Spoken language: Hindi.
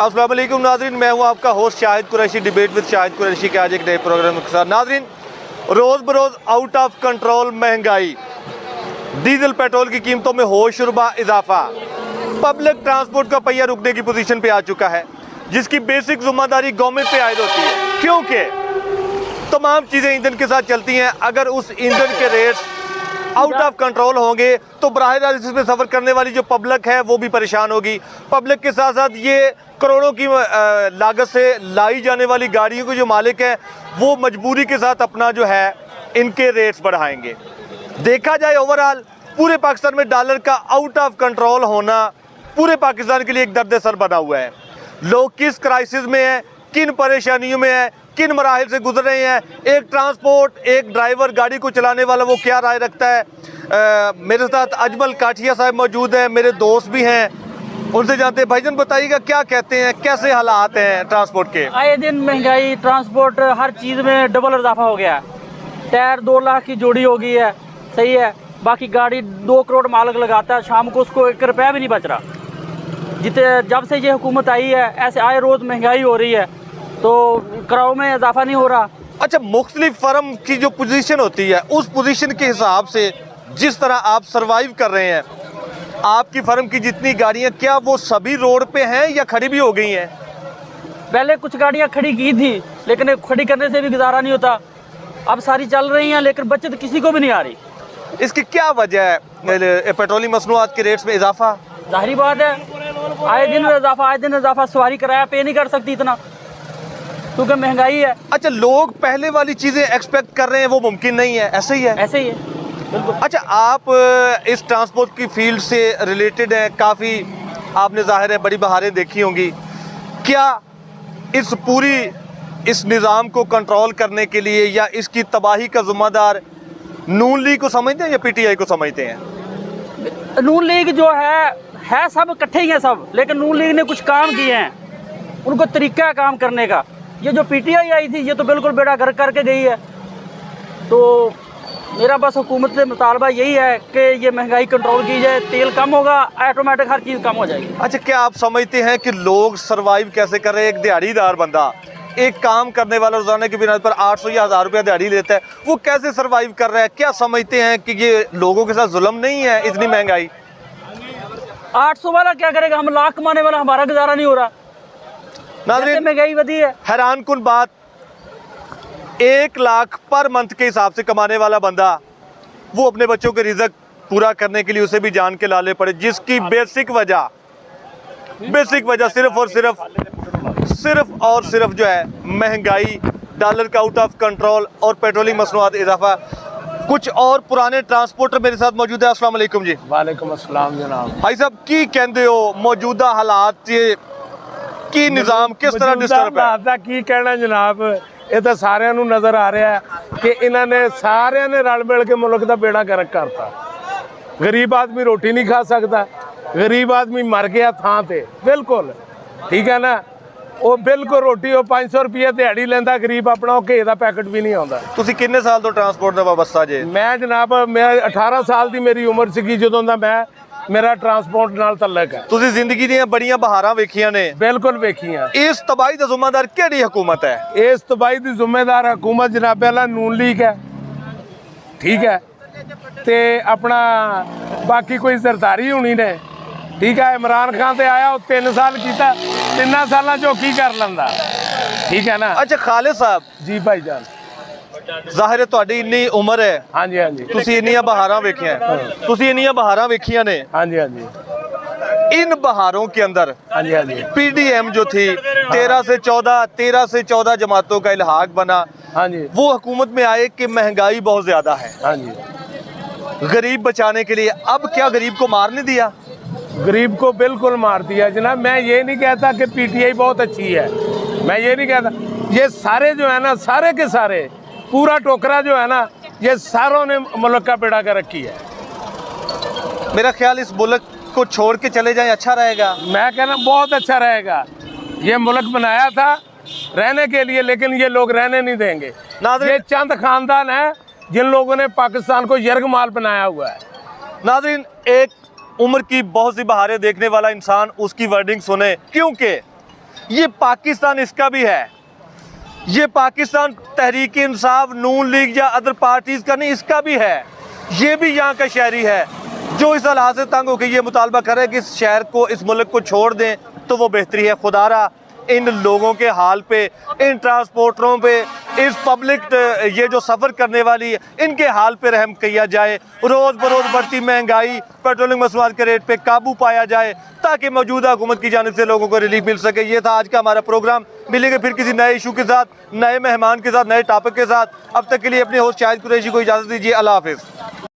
अस्सलाम वालेकुम नाज़रीन, मैं हूं आपका host Shahid Qureshi. Debate with Shahid Qureshi के आज एक नए प्रोग्राम के साथ। नाज़रीन, रोज़ बरोज़ आउट ऑफ कंट्रोल महंगाई, डीजल पेट्रोल की कीमतों में होशरुबा इजाफा, पब्लिक ट्रांसपोर्ट का पहिया रुकने की पोजीशन पे आ चुका है, जिसकी बेसिक जिम्मेदारी गवर्नमेंट पे आयद होती है, क्योंकि तमाम चीज़ें ईंधन के साथ चलती हैं। अगर उस ईंधन के रेट्स आउट ऑफ कंट्रोल होंगे तो बराह रास्त इसमें सफ़र करने वाली जो पब्लिक है वो भी परेशान होगी। पब्लिक के साथ साथ ये करोड़ों की लागत से लाई जाने वाली गाड़ियों के जो मालिक हैं वो मजबूरी के साथ अपना जो है इनके रेट्स बढ़ाएंगे। देखा जाए ओवरऑल पूरे पाकिस्तान में डॉलर का आउट ऑफ कंट्रोल होना पूरे पाकिस्तान के लिए एक दर्द सर बना हुआ है। लोग किस क्राइसिस में हैं, किन परेशानियों में हैं, किन मराहिल से गुजर रहे हैं, एक ट्रांसपोर्ट, एक ड्राइवर, गाड़ी को चलाने वाला वो क्या राय रखता है। मेरे साथ अजमल काठिया साहब मौजूद हैं, मेरे दोस्त भी हैं, उनसे जानते हैं। भाईजान बताइएगा क्या कहते हैं, कैसे हालात हैं ट्रांसपोर्ट के? आए दिन महंगाई, ट्रांसपोर्ट, हर चीज़ में डबल इजाफा हो गया है। टायर 2 लाख की जोड़ी हो गई है, सही है। बाकी गाड़ी 2 करोड़ मालिक लगाता है, शाम को उसको 1 रुपया भी नहीं बच रहा। जितने जब से ये हुकूमत आई है ऐसे आए रोज़ महंगाई हो रही है, तो किरायों में इजाफा नहीं हो रहा। अच्छा, मुख्तलिफ फर्म की जो पोजीशन होती है उस पोजीशन के हिसाब से जिस तरह आप सरवाइव कर रहे हैं, आपकी फर्म की जितनी गाड़ियां, क्या वो सभी रोड पे हैं या खड़ी भी हो गई हैं? पहले कुछ गाड़ियां खड़ी की थी, लेकिन खड़ी करने से भी गुजारा नहीं होता। अब सारी चल रही हैं, लेकिन बचत किसी को भी नहीं आ रही। इसकी क्या वजह है? पेट्रोलियम मसनूआत के रेट्स में इजाफा, जाहिर बात है, आए दिन इजाफा। सवारी किराया पे नहीं कर सकती इतना, क्योंकि महंगाई है। अच्छा, लोग पहले वाली चीज़ें एक्सपेक्ट कर रहे हैं वो मुमकिन नहीं है, ऐसे ही है? ऐसे ही है, बिल्कुल। अच्छा, आप इस ट्रांसपोर्ट की फील्ड से रिलेटेड हैं, काफ़ी आपने ज़ाहिर है बड़ी बहारें देखी होंगी। क्या इस निज़ाम को कंट्रोल करने के लिए या इसकी तबाही का ज़िम्मेदार नून लीग को समझते हैं या पीटीआई को समझते हैं? नून लीग जो है सब इकट्ठे ही हैं सब, लेकिन नून लीग ने कुछ काम किए हैं, उनको तरीका है काम करने का। ये जो पीटीआई आई थी ये तो बिल्कुल बेड़ा गर्क करके गई है। तो मेरा बस हुकूमत से मुतालबा यही है कि ये महंगाई कंट्रोल की जाए, तेल कम होगा, ऑटोमेटिक हर चीज़ कम हो जाएगी। अच्छा, क्या आप समझते हैं कि लोग सरवाइव कैसे कर रहे हैं? एक दिहाड़ीदार बंदा, एक काम करने वाला रोजाना की बिना पर 800 या 1000 रुपया दिहाड़ी लेता है, वो कैसे सरवाइव कर रहा है? क्या समझते हैं कि ये लोगों के साथ जुल्म नहीं है इतनी महंगाई? 800 वाला क्या करेगा? हम लाख कमाने वाला, हमारा गुजारा नहीं हो रहा। नाज़रीन, महंगाई बढ़ी है। हैरान कुन बात, 1 लाख पर मंथ के हिसाब से कमाने वाला बंदा, वो अपने बच्चों के रिज़्क पूरा करने के लिए उसे भी जान के लाले पड़े, जिसकी बेसिक वजह सिर्फ और सिर्फ जो है महंगाई, डॉलर का आउट ऑफ कंट्रोल और पेट्रोलियम मसनूआत इजाफा। कुछ और पुराने ट्रांसपोर्टर मेरे साथ मौजूद है। अस्सलाम वालेकुम जी। वालेकुम अस्सलाम जनाब। भाई साहब, की कहते हो मौजूदा हालात की निज़ाम किस तरह डिस्टर्ब है? की कहना जनाब, ये तो साਰਿਆਂ ਨੂੰ नज़र आ रहा है कि इन्होंने साਰਿਆਂ ने रल मिल के मुल्क का बेड़ा गर्क करता। गरीब आदमी रोटी नहीं खा सकता, गरीब आदमी मर गया थां ते, बिल्कुल ठीक है ना। वो बिल्कुल रोटी वो 500 रुपये दिहाड़ी लेंदा, गरीब अपना घे का पैकेट भी नहीं आता। ਤੁਸੀਂ ਕਿੰਨੇ ਸਾਲ ਤੋਂ ट्रांसपोर्ट ਨਾਲ ਵਾਬਸਤਾ ਜੇ? मैं जनाब, मैं 18 साल की मेरी उम्र सी ਜਦੋਂ ਦਾ मेरा ट्रांसपोर्ट नाल तल्लक है। ਤੁਸੀਂ ਜ਼ਿੰਦਗੀ ਦੀਆਂ ਬੜੀਆਂ ਬਹਾਰਾਂ ਵੇਖੀਆਂ ਨੇ, बिल्कुल वेखियां। ਇਸ ਤਬਾਹੀ ਦਾ ਜ਼ਿੰਮੇਦਾਰ ਕਿਹੜੀ हुकूमत है? इस तबाही की जिम्मेदार हुकूमत जनाब अल्लाह नून लीग है, ठीक है, ते अपना बाकी कोई सरदारी होनी ने, ठीक है। इमरान खान ते आया, 3 साल किया, 3 साल चो की कर लेंदा, ठीक है ना। अच्छा खालिद साहब जी भाई जान, ਜ਼ਾਹਿਰ ਹੈ ਤੁਹਾਡੀ ਇੰਨੀ ਉਮਰ ਹੈ, हाँ जी हाँ जी, ਤੁਸੀਂ ਇੰਨੀਆਂ ਬਹਾਰਾਂ ਵੇਖੀਆਂ, ਤੁਸੀਂ ਇੰਨੀਆਂ ਬਹਾਰਾਂ ਵੇਖੀਆਂ ਨੇ। हाँ जी हाँ जी, इन बहारों के अंदर हाँ जी हाँ जी, पीडीएम जो थी 13 से 14 जमातों का इल्हाक बना, हाँ जी, वो हुकूमत में आए कि महंगाई बहुत ज्यादा है, हाँ जी। गरीब बचाने के लिए। अब क्या गरीब को मारने दिया? गरीब को बिल्कुल मार दिया जनाब। मैं ये नहीं कहता कि पीटीआई बहुत अच्छी है, मैं ये नहीं कहता। ये सारे जो है ना, सारे के सारे, पूरा टोकरा जो है ना, ये सारों ने मुल्क का बेड़ा गर्क किया है। मेरा ख्याल इस मुल्क को छोड़ के चले जाएं अच्छा रहेगा। मैं कहना बहुत अच्छा रहेगा। ये मुल्क बनाया था रहने के लिए, लेकिन ये लोग रहने नहीं देंगे। ये चंद खानदान है जिन लोगों ने पाकिस्तान को यरगमाल बनाया हुआ है। नाज़रीन, एक उम्र की बहुत सी बहारें देखने वाला इंसान उसकी वर्डिंग सुने, क्योंकि ये पाकिस्तान इसका भी है, ये पाकिस्तान तहरीक इंसाफ, नून लीग या अदर पार्टीज़ का नहीं, इसका भी है। ये भी यहाँ का शहरी है जो इस हालात से तंग होकर ये मुतालबा करे कि इस शहर को, इस मुल्क को छोड़ दें तो वो बेहतरी है। खुदारा इन लोगों के हाल पे, इन ट्रांसपोर्टरों पे, इस पब्लिक ये जो सफ़र करने वाली है, इनके हाल पे रहम किया जाए। रोज़ बरोज़ बढ़ती महंगाई, पेट्रोलिंग मसवाद के रेट पे काबू पाया जाए ताकि मौजूदा हुकूमत की जानिब से लोगों को रिलीफ मिल सके। ये था आज का हमारा प्रोग्राम। मिलेंगे फिर किसी नए इशू के साथ, नए मेहमान के साथ, नए टॉपिक के साथ। अब तक के लिए अपने होस्ट शाहिद कुरैशी को इजाज़त दीजिए। अल्लाह हाफिज़।